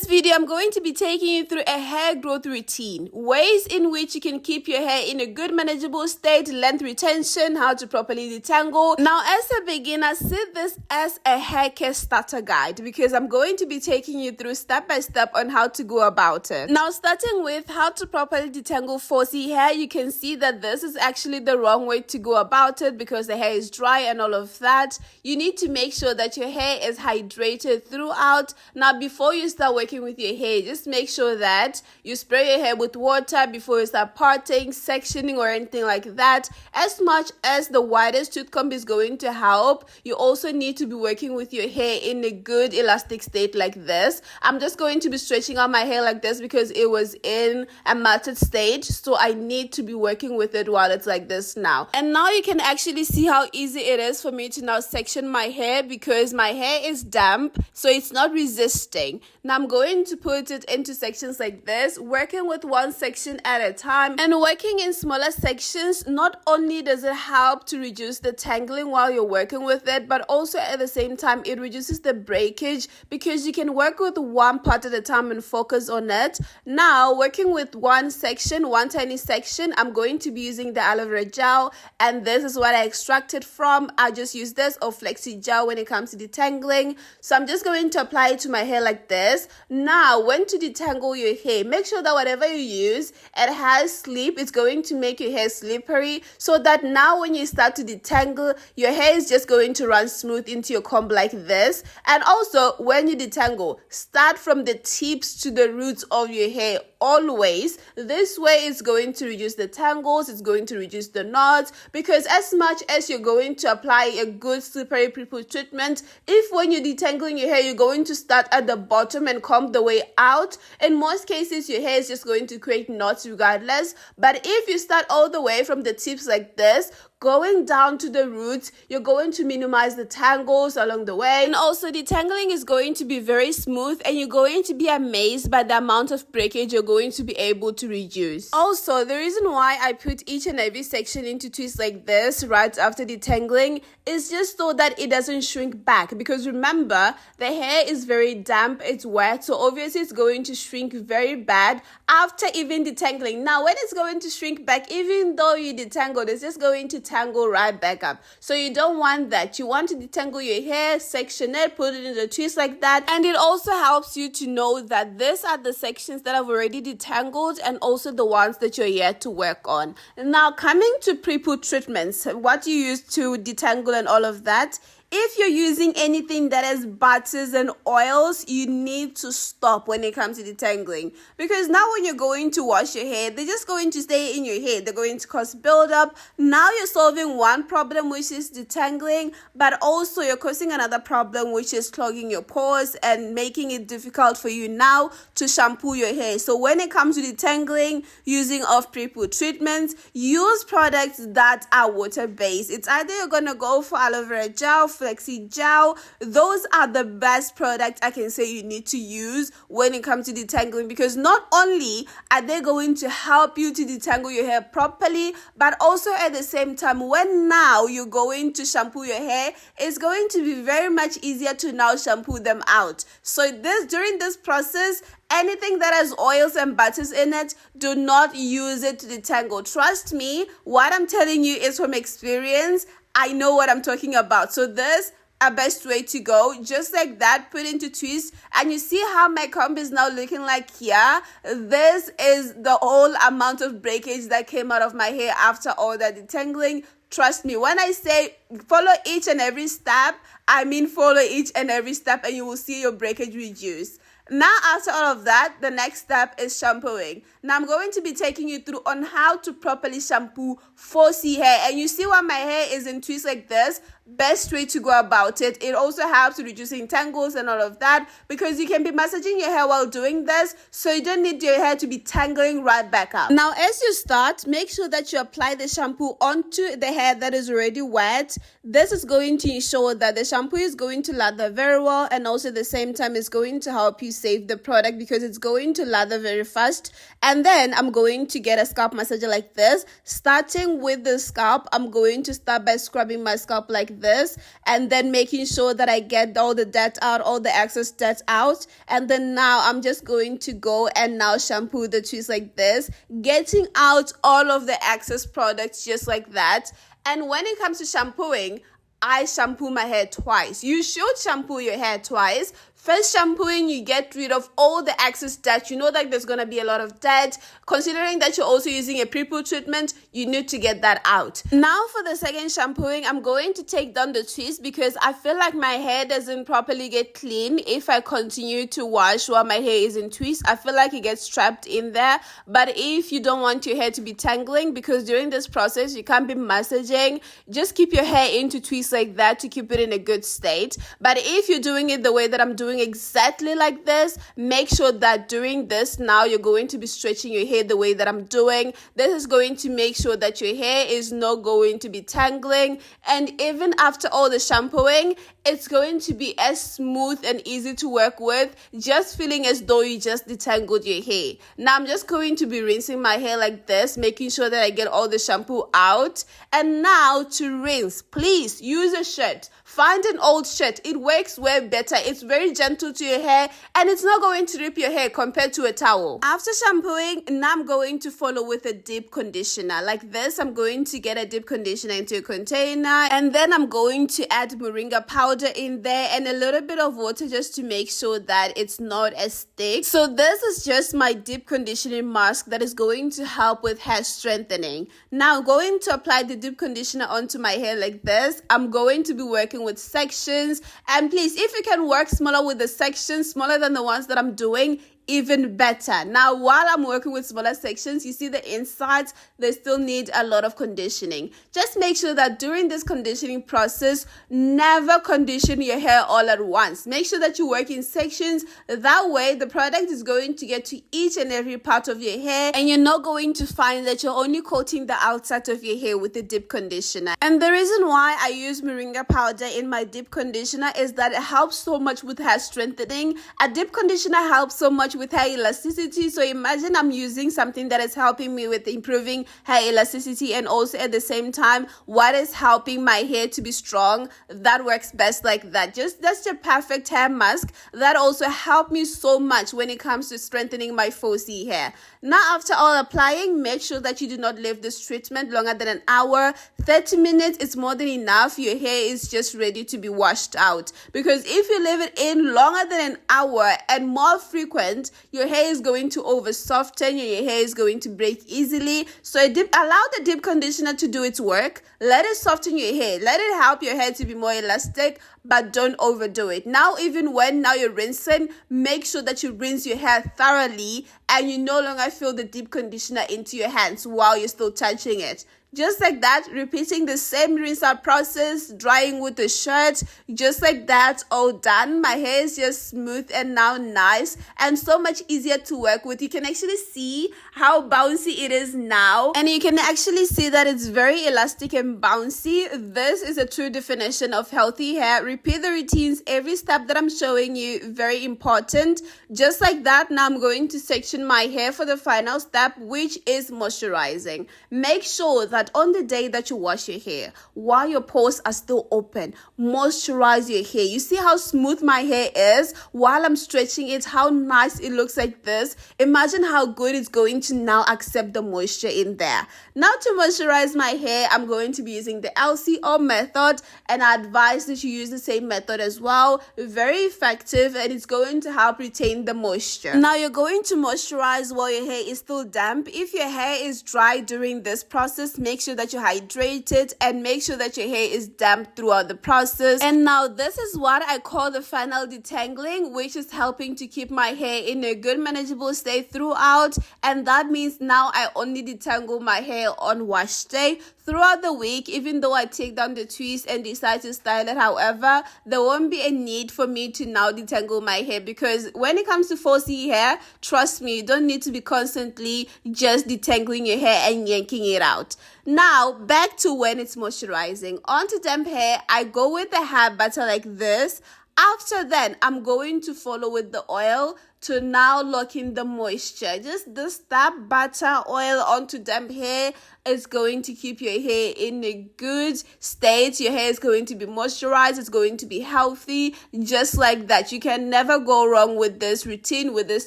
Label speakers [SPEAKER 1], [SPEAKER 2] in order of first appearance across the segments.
[SPEAKER 1] this video, I'm going to be taking you through a hair growth routine, ways in which you can keep your hair in a good manageable state, length retention, how to properly detangle. Now, as a beginner, see this as a hair care starter guide because I'm going to be taking you through step by step on how to go about it. Now, starting with how to properly detangle 4C hair, you can see that this is actually the wrong way to go about it because the hair is dry and all of that. You need to make sure that your hair is hydrated throughout. Now, before you start working with your hair, just make sure that you spray your hair with water before you start parting, sectioning, or anything like that. As much as the widest tooth comb is going to help, you also need to be working with your hair in a good elastic state like this. I'm just going to be stretching out my hair like this because it was in a matted stage, so I need to be working with it while it's like this now. And now you can actually see how easy it is for me to now section my hair because my hair is damp, so it's not resisting. Now I'm going to put it into sections like this, working with one section at a time. And working in smaller sections, not only does it help to reduce the tangling while you're working with it, but also at the same time it reduces the breakage because you can work with one part at a time and focus on it. Now working with one section, one tiny section, I'm going to be using the aloe vera gel, and this is what I extracted from. I just use this or flexi gel when it comes to detangling. So I'm just going to apply it to my hair like this. Now, when to detangle your hair, make sure that whatever you use, it has slip. It's going to make your hair slippery so that now when you start to detangle, your hair is just going to run smooth into your comb like this. And also, when you detangle, start from the tips to the roots of your hair always. This way it's going to reduce the tangles, it's going to reduce the knots, because as much as you're going to apply a good slippery pre-poo treatment, if when you're detangling your hair, you're going to start at the bottom and comb the way out, in most cases your hair is just going to create knots regardless. But if you start all the way from the tips like this, going down to the roots, you're going to minimize the tangles along the way. And also detangling is going to be very smooth and you're going to be amazed by the amount of breakage you're going to be able to reduce. Also, the reason why I put each and every section into twists like this right after detangling is just so that it doesn't shrink back, because remember, the hair is very damp, it's wet, so obviously it's going to shrink very bad after even detangling. Now when it's going to shrink back, even though you detangled, it's just going to tangle right back up. So you don't want that. You want to detangle your hair, section it, put it in the twist like that. And it also helps you to know that these are the sections that have already detangled and also the ones that you're yet to work on. Now coming to pre-poo treatments, what you use to detangle and all of that. If you're using anything that has butters and oils, you need to stop when it comes to detangling. Because now when you're going to wash your hair, they're just going to stay in your hair. They're going to cause buildup. Now you're solving one problem, which is detangling, but also you're causing another problem, which is clogging your pores and making it difficult for you now to shampoo your hair. So when it comes to detangling, using off pre-poo treatments, use products that are water-based. It's either you're going to go for aloe vera gel, flexi gel. Those are the best products I can say you need to use when it comes to detangling, because not only are they going to help you to detangle your hair properly, but also at the same time, when now you're going to shampoo your hair, it's going to be very much easier to now shampoo them out. So during this process, anything that has oils and butters in it, do not use it to detangle. Trust me, what I'm telling you is from experience. I know what I'm talking about. So this a best way to go, just like that, put into twist, and you see how my comb is now looking like here. This is the whole amount of breakage that came out of my hair after all that detangling. Trust me, when I say follow each and every step, I mean follow each and every step, and you will see your breakage reduce. Now, after all of that, the next step is shampooing. Now, I'm going to be taking you through on how to properly shampoo 4C hair. And you see why my hair is in twists like this? Best way to go about it. It also helps with reducing tangles and all of that, because you can be massaging your hair while doing this, so you don't need your hair to be tangling right back up. Now, as you start, make sure that you apply the shampoo onto the hair that is already wet. This is going to ensure that the shampoo is going to lather very well, and also at the same time it's going to help you save the product because it's going to lather very fast. And then I'm going to get a scalp massager like this. Starting with the scalp, I'm going to start by scrubbing my scalp like this, and then making sure that I get all the dirt out, all the excess dirt out. And then now I'm just going to go and now shampoo the twists like this, getting out all of the excess products just like that. And when it comes to shampooing, I shampoo my hair twice. You should shampoo your hair twice. First shampooing, you get rid of all the excess dirt. You know that there's going to be a lot of dirt. Considering that you're also using a pre-poo treatment, you need to get that out. Now for the second shampooing, I'm going to take down the twist because I feel like my hair doesn't properly get clean if I continue to wash while my hair is in twist. I feel like it gets trapped in there. But if you don't want your hair to be tangling, because during this process you can't be massaging, just keep your hair into twist like that to keep it in a good state. But if you're doing it the way that I'm doing exactly like this, make sure that during this now you're going to be stretching your hair the way that I'm doing. This is going to make sure that your hair is not going to be tangling, and even after all the shampooing, it's going to be as smooth and easy to work with, just feeling as though you just detangled your hair. Now I'm just going to be rinsing my hair like this, making sure that I get all the shampoo out. And now to rinse, please use a shirt. Find an old shirt. It works way better. It's very gentle to your hair and it's not going to rip your hair compared to a towel. After shampooing, now I'm going to follow with a deep conditioner. Like this, I'm going to get a deep conditioner into a container, and then I'm going to add moringa powder in there and a little bit of water just to make sure that it's not as thick. So this is just my deep conditioning mask that is going to help with hair strengthening. Now I'm going to apply the deep conditioner onto my hair like this. I'm going to be working with sections, and please, if you can work smaller with the sections, smaller than the ones that I'm doing, even better. Now while I'm working with smaller sections, you see the insides, they still need a lot of conditioning. Just make sure that during this conditioning process, never condition your hair all at once. Make sure that you work in sections. That way the product is going to get to each and every part of your hair, and you're not going to find that you're only coating the outside of your hair with a deep conditioner. And the reason why I use moringa powder in my deep conditioner is that it helps so much with hair strengthening. A deep conditioner helps so much with hair elasticity. So imagine I'm using something that is helping me with improving hair elasticity, and also at the same time what is helping my hair to be strong. That works best like that. That's the perfect hair mask that also helped me so much when it comes to strengthening my 4C hair. Now after all applying, make sure that you do not leave this treatment longer than an hour. 30 minutes is more than enough. Your hair is just ready to be washed out, because if you leave it in longer than an hour and more frequent, your hair is going to over soften, your hair is going to break easily. So allow the deep conditioner to do its work. Let it soften your hair. Let it help your hair to be more elastic, but don't overdo it. Now even when you're rinsing, make sure that you rinse your hair thoroughly and you no longer feel the deep conditioner into your hands while you're still touching it. Just like that, repeating the same rinse out process, drying with the shirt, just like that, all done. My hair is just smooth and now nice and so much easier to work with. You can actually see how bouncy it is now, and you can actually see that it's very elastic and bouncy. This is a true definition of healthy hair. Repeat the routines, every step that I'm showing you, very important. Just like that, now I'm going to section my hair for the final step, which is moisturizing. Make sure that on the day that you wash your hair, while your pores are still open, moisturize your hair. You see how smooth my hair is while I'm stretching it, how nice it looks like this. Imagine how good it's going to now accept the moisture in there. Now to moisturize my hair, I'm going to be using the LCO method, and I advise that you use the same method as well. Very effective, and it's going to help retain the moisture. Now you're going to moisturize while your hair is still damp. If your hair is dry during this process, make sure that you hydrate it and make sure that your hair is damp throughout the process. And now this is what I call the final detangling, which is helping to keep my hair in a good manageable state throughout. And that means now I only detangle my hair on wash day. Throughout the week, even though I take down the twist and decide to style it, however, there won't be a need for me to now detangle my hair, because when it comes to 4C hair, trust me, me. You don't need to be constantly just detangling your hair and yanking it out. Now, back to when it's moisturizing. Onto damp hair, I go with the hair butter like this. After then, I'm going to follow with the oil to now lock in the moisture. Just this tap butter oil onto damp hair is going to keep your hair in a good state. Your hair is going to be moisturized. It's going to be healthy, just like that. You can never go wrong with this routine, with this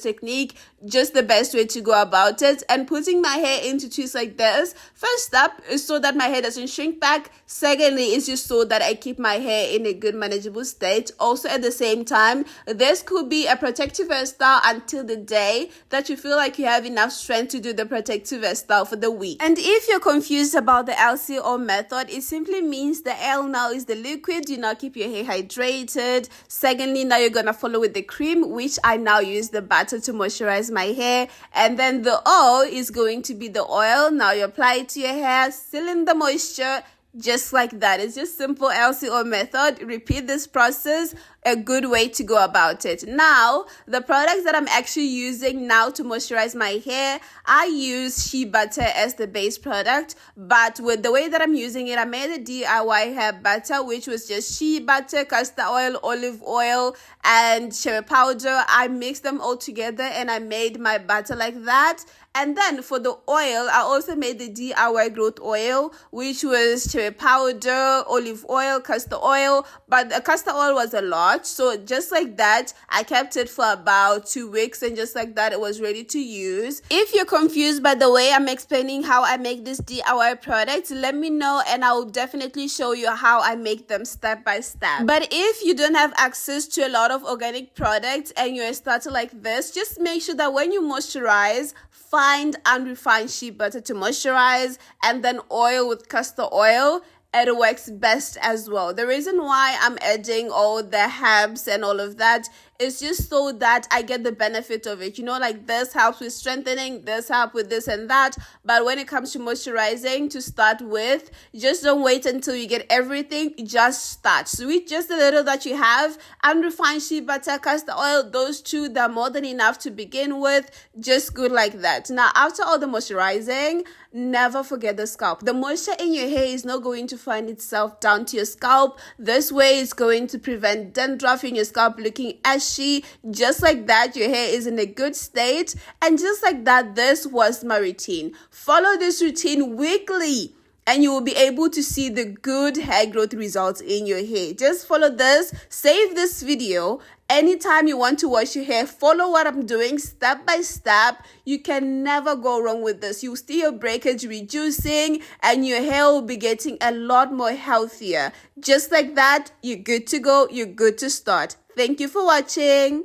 [SPEAKER 1] technique. Just the best way to go about it. And putting my hair into twists like this, first up is so that my hair doesn't shrink back. Secondly, is just so that I keep my hair in a good manageable state. Also, at the same time, this could be a protective hairstyle until the day that you feel like you have enough strength to do the protective hairstyle for the week. And if you're confused about the LCO method, it simply means the L now is the liquid. You now keep your hair hydrated. Secondly, now you're gonna follow with the cream, which I now use the butter to moisturize my hair. And then the O is going to be the oil. Now you apply it to your hair, seal in the moisture, just like that. It's just simple LCO method. Repeat this process. A good way to go about it. Now, the products that I'm actually using now to moisturize my hair, I use shea butter as the base product, but with the way that I'm using it, I made a DIY hair butter, which was just shea butter, castor oil, olive oil, and cherry powder. I mixed them all together and I made my butter like that. And then for the oil, I also made the DIY growth oil, which was cherry powder, olive oil, castor oil, but the castor oil was a lot. So just like that, I kept it for about 2 weeks, and just like that, it was ready to use. If you're confused by the way I'm explaining how I make this DIY product, let me know and I will definitely show you how I make them step by step. But if you don't have access to a lot of organic products and you're a starter like this, just make sure that when you moisturize, find unrefined shea butter to moisturize, and then oil with castor oil. It works best as well. The reason why I'm adding all the herbs and all of that is just so that I get the benefit of it. You know, like this helps with strengthening, this helps with this and that. But when it comes to moisturizing, to start with, just don't wait until you get everything. Just start. So with just a little that you have, unrefined shea butter, castor oil, those two, they're more than enough to begin with. Just good like that. Now, after all the moisturizing, never forget the scalp. The moisture in your hair is not going to find itself down to your scalp. This way is going to prevent dandruff in your scalp looking ashy. Just like that, your hair is in a good state. And just like that, this was my routine. Follow this routine weekly, and you will be able to see the good hair growth results in your hair. Just follow this, save this video. Anytime you want to wash your hair, follow what I'm doing step by step. You can never go wrong with this. You'll see your breakage reducing and your hair will be getting a lot more healthier. Just like that, you're good to go. You're good to start. Thank you for watching.